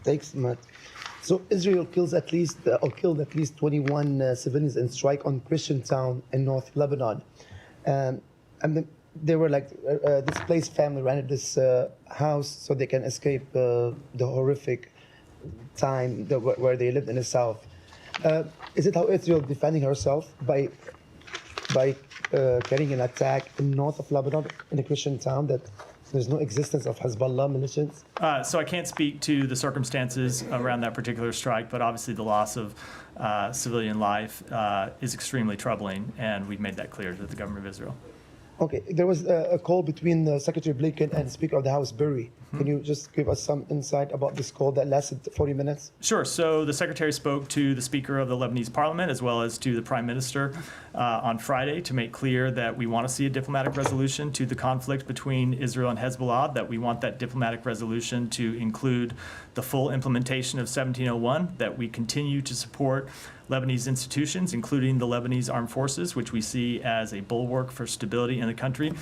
Thanks, Matt. So Israel killed at least 21 civilians in strike on Christian town in North Lebanon. And they were like displaced family rented this house so they can escape the horrific time where they lived in the south. Is it how Israel defending herself by carrying an attack in north of Lebanon in a Christian town that there's no existence of Hezbollah militias? So I can't speak to the circumstances around that particular strike, but obviously the loss of civilian life is extremely troubling, and we've made that clear to the government of Israel. Okay, there was a call between Secretary Blinken and Speaker of the House, Berry. Can you just give us some insight about this call that lasted 40 minutes? Sure. So the Secretary spoke to the Speaker of the Lebanese Parliament as well as to the Prime Minister on Friday to make clear that we want to see a diplomatic resolution to the conflict between Israel and Hezbollah, that we want that diplomatic resolution to include the full implementation of 1701, that we continue to support Lebanese institutions, including the Lebanese Armed Forces, which we see as a bulwark for stability in the country,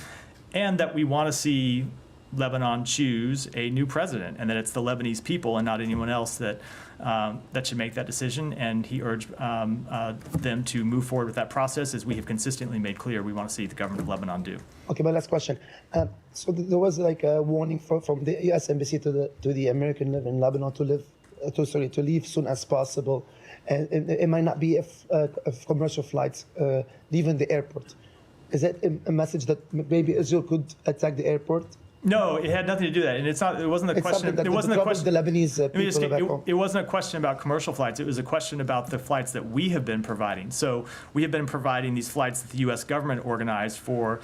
and that we want to see Lebanon choose a new president, and that it's the Lebanese people and not anyone else that should make that decision. And he urged them to move forward with that process, as we have consistently made clear we want to see the government of Lebanon do. Okay, my last question. So there was like a warning from the U.S. Embassy to the American live in Lebanon to leave soon as possible, and it might not be if commercial flights leaving the airport. Is that a message that maybe Israel could attack the airport? No, it had nothing to do with that, and it's not. It wasn't a question. It wasn't a question. The Lebanese people back home. It wasn't a question about commercial flights. It was a question about the flights that we have been providing. So we have been providing these flights that the U.S. government organized for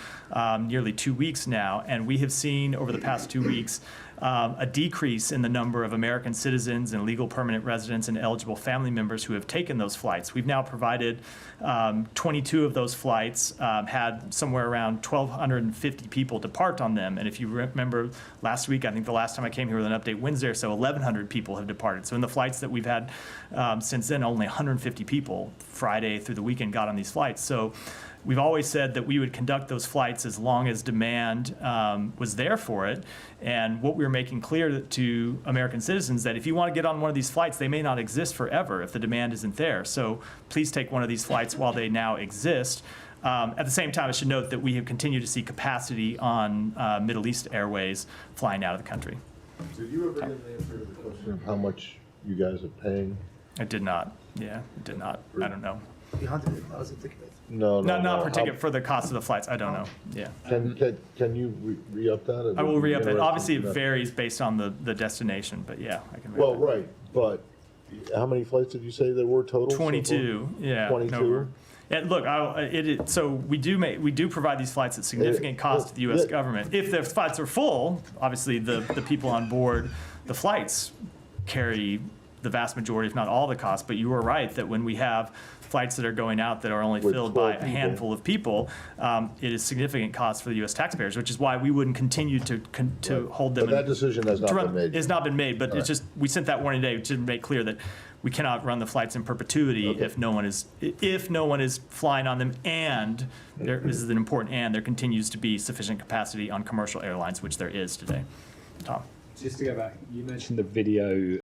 nearly 2 weeks now, and we have seen over the past 2 weeks a decrease in the number of American citizens and legal permanent residents and eligible family members who have taken those flights. We've now provided 22 of those flights, had somewhere around 1,250 people depart on them. And if you remember last week, I think the last time I came here with an update Wednesday or so, 1,100 people have departed. So in the flights that we've had since then, only 150 people Friday through the weekend got on these flights. So we've always said that we would conduct those flights as long as demand was there for it. And what we're making clear to American citizens that if you want to get on one of these flights, they may not exist forever if the demand isn't there. So please take one of these flights while they now exist. At the same time, I should note that we have continued to see capacity on Middle East Airways flying out of the country. Did you ever get an answer to the question of how much you guys are paying? I did not. Yeah, I did not. I don't know. No, Not per ticket for the cost of the flights. I don't know. Yeah. Can you re-up that? I will re-up it. Obviously, it varies based on the destination, but yeah, I can re-up Well, it. right, but how many flights did you say there were total? 22. Yeah. 22. And look, so we do provide these flights at significant cost to the U.S. government. If the flights are full, obviously the people on board the flights carry the vast majority, if not all, the cost. But you are right that when we have flights that are going out that are only filled by a handful of people, it is significant cost for the U.S. taxpayers, which is why we wouldn't continue to hold them. But that decision has not been made. It's not been made, but it's just we sent that warning today to make clear that we cannot run the flights in perpetuity if no one is flying on them, and this is an important and there continues to be sufficient capacity on commercial airlines, which there is today. Tom. Just to go back, you mentioned the video